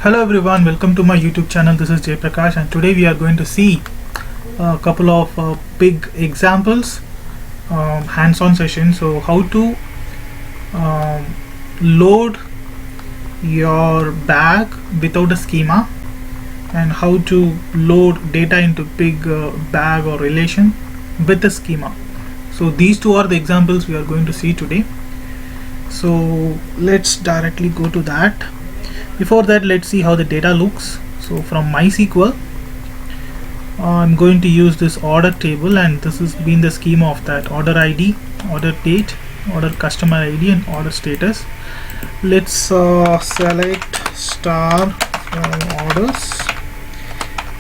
Hello everyone, welcome to my YouTube channel. This is Jay Prakash, and today we are going to see a couple of big examples, hands-on sessions. So how to um, load your bag without a schema, and how to load data into big bag or relation with a schema. So these two are the examples we are going to see today. So let's directly go to that. Before that, let's see how the data looks. So from MySQL, I'm going to use this order table, and this has been the schema of that: order ID, order date, order customer ID, and order status. Let's select star from orders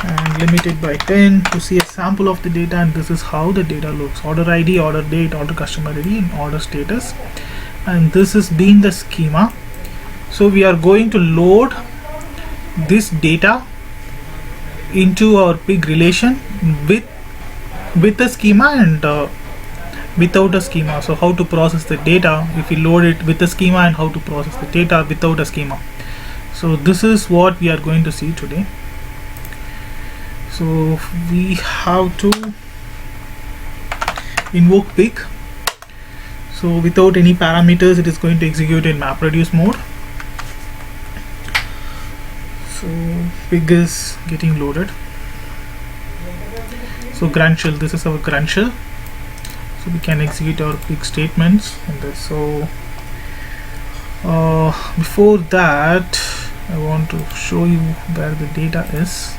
and limit it by 10 to see a sample of the data, and this is how the data looks: order ID, order date, order customer ID, and order status. And this has been the schema. So we are going to load this data into our big relation with a schema and without a schema. So how to process the data if we load it with a schema, and how to process the data without a schema. So this is what we are going to see today. So we have to invoke pig. So without any parameters, it is going to execute in MapReduce mode. So pig is getting loaded. So grunt shell, this is our grunt shell. So we can execute our pig statements in this. So before that, I want to show you where the data is.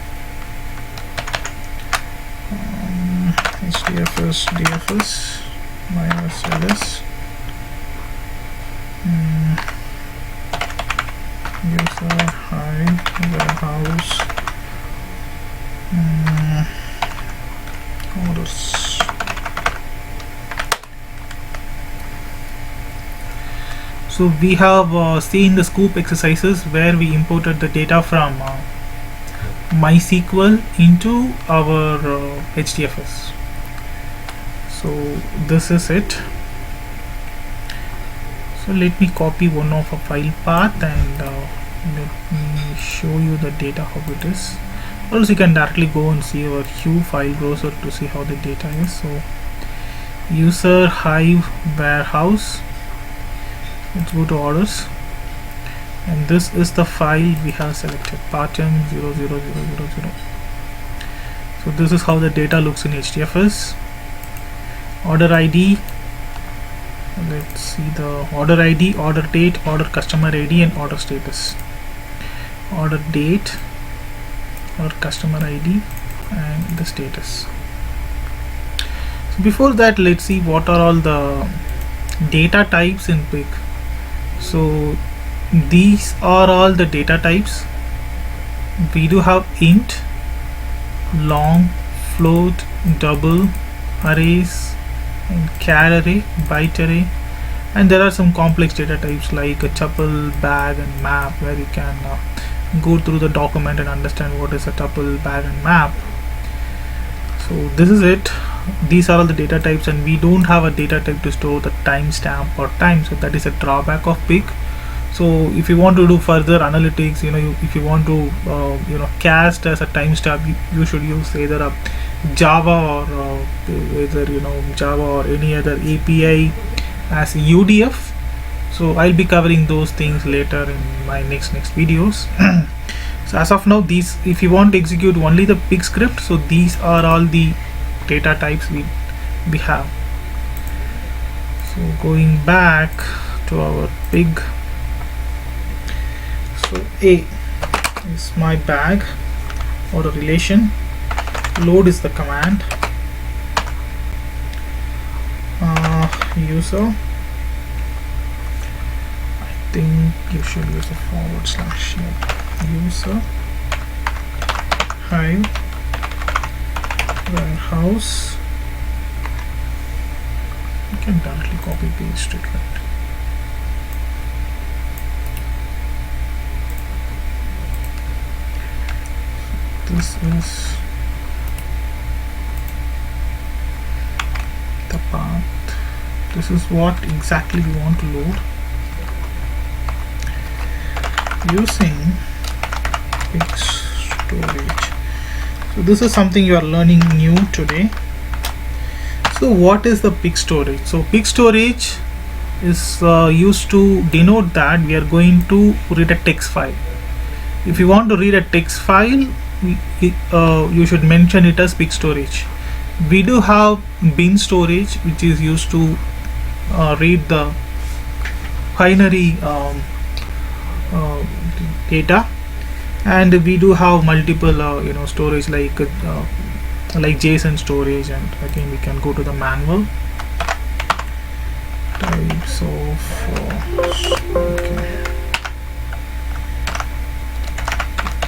HDFS, DFS, -ls. User hide warehouse orders. So we have seen the scoop exercises where we imported the data from MySQL into our HDFS. So this is it. So let me copy one of a file path and let me show you the data how it is. Also, you can directly go and see our Hue file browser to see how the data is. So user hive warehouse. Let's go to orders, and this is the file we have selected, pattern 00000. So this is how the data looks in HDFS. Order ID. Let's see the order ID, order date, order customer ID, and order status. Order date, order customer ID, and the status. So before that, let's see what are all the data types in pig. So these are all the data types. We do have int, long, float, double, arrays, and char array, byte array, and there are some complex data types like a tuple, bag, and map, where you can go through the document and understand what is a tuple, bag, and map. So this is it. These are all the data types, and we don't have a data type to store the timestamp or time, so that is a drawback of pig. So if you want to do further analytics, if you want to cast as a timestamp, you should use either a Java or either Java or any other API as UDF. So I'll be covering those things later in my next videos. So as of now, these, if you want to execute only the pig script, so these are all the data types we have. So going back to our pig, so A is my bag or a relation, load is the command, user, I think you should use a / here, user hive warehouse. You can directly copy paste it, right? This is the path. This is what exactly we want to load. Using Big storage. So this is something you are learning new today. So what is the big storage? So big storage is used to denote that we are going to read a text file. If you want to read a text file, you should mention it as big storage. We do have bin storage, which is used to read the binary data, and we do have multiple storage like JSON storage. And again, we can go to the manual types of okay.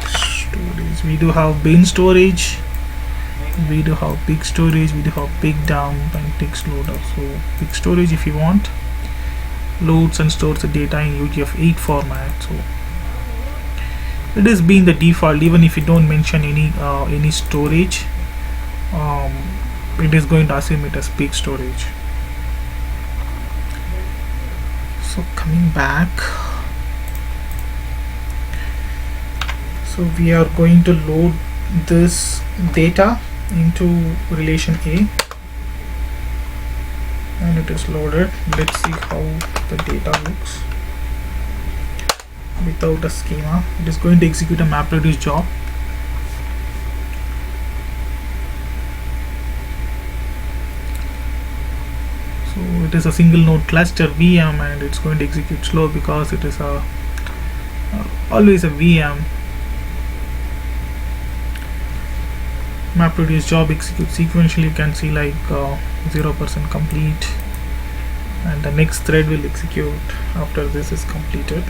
Storage. We do have bin storage, we do have big storage, we do have big dump and text loader. So big storage, if you want, loads and stores the data in UTF-8 format. So it is being the default. Even if you don't mention any storage, it is going to assume it as big storage. So coming back, so we are going to load this data into relation A, and it is loaded. Let's see how the data looks without a schema. It is going to execute a MapReduce job. So it is a single node cluster VM, and it's going to execute slow because it is always a VM. MapReduce job executes sequentially. You can see like 0% complete, and the next thread will execute after this is completed.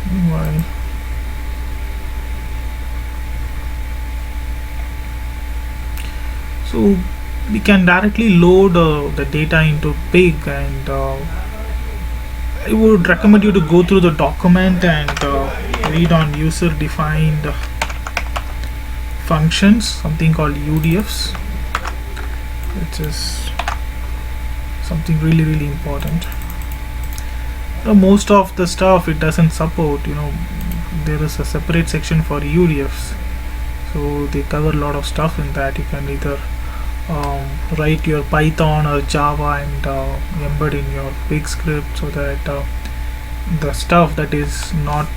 Meanwhile, so we can directly load the data into Pig, and I would recommend you to go through the document and read on user defined functions, something called UDFs, which is something really important. Most of the stuff it doesn't support. There is a separate section for UDFs, so they cover a lot of stuff in that. You can either write your Python or Java and embed in your Pig script, so that the stuff that is not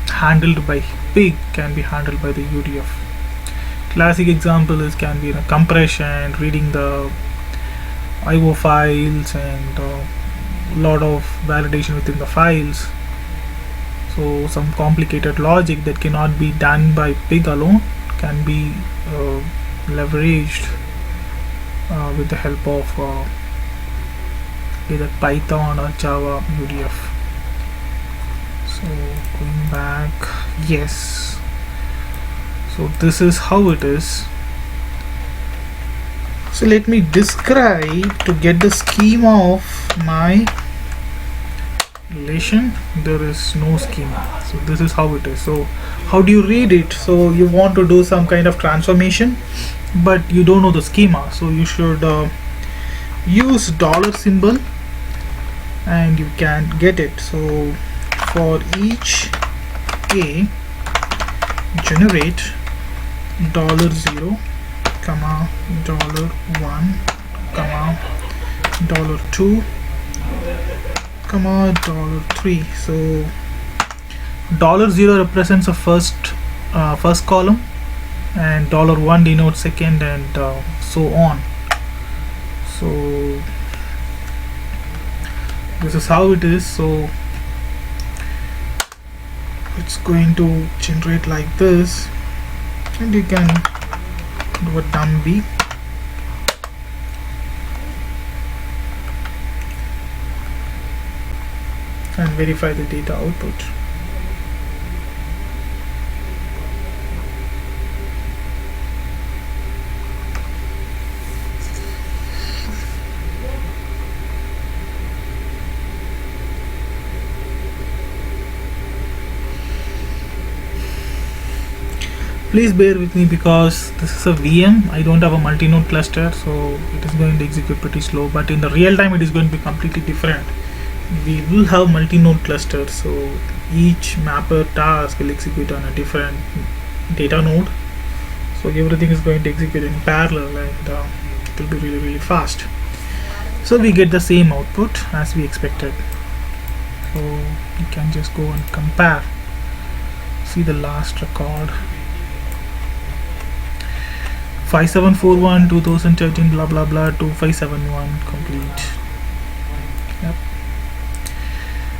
handled by Pig can be handled by the UDF. Classic example is can be compression, reading the IO files, and lot of validation within the files. So some complicated logic that cannot be done by Pig alone can be leveraged with the help of either Python or Java UDF. So going back, yes, so this is how it is. So let me describe to get the schema of my relation. There is no schema, so this is how it is. So how do you read it? So you want to do some kind of transformation, but you don't know the schema, so you should use dollar symbol and you can get it. So for each A, generate $0, comma $1, comma $2, comma $3. So $0 represents the first column, and $1 denotes second, and so on. So this is how it is. So it's going to generate like this, and you can do a dump B, and verify the data output. Please bear with me because this is a VM. I don't have a multi-node cluster, so it is going to execute pretty slow, but in the real time it is going to be completely different. We will have multi-node clusters, so each mapper task will execute on a different data node, so everything is going to execute in parallel, and it will be really fast. So we get the same output as we expected. So you can just go and compare, see the last record, 5741 2013 blah blah blah 2571 complete. Yep.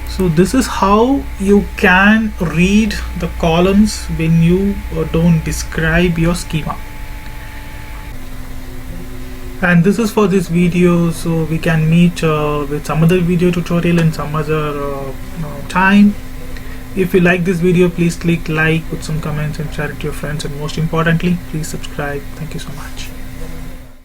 So this is how you can read the columns when you don't describe your schema. And this is for this video, so we can meet with some other video tutorial in some other time. If you like this video, please click like, put some comments and share it to your friends, and most importantly, please subscribe. Thank you so much.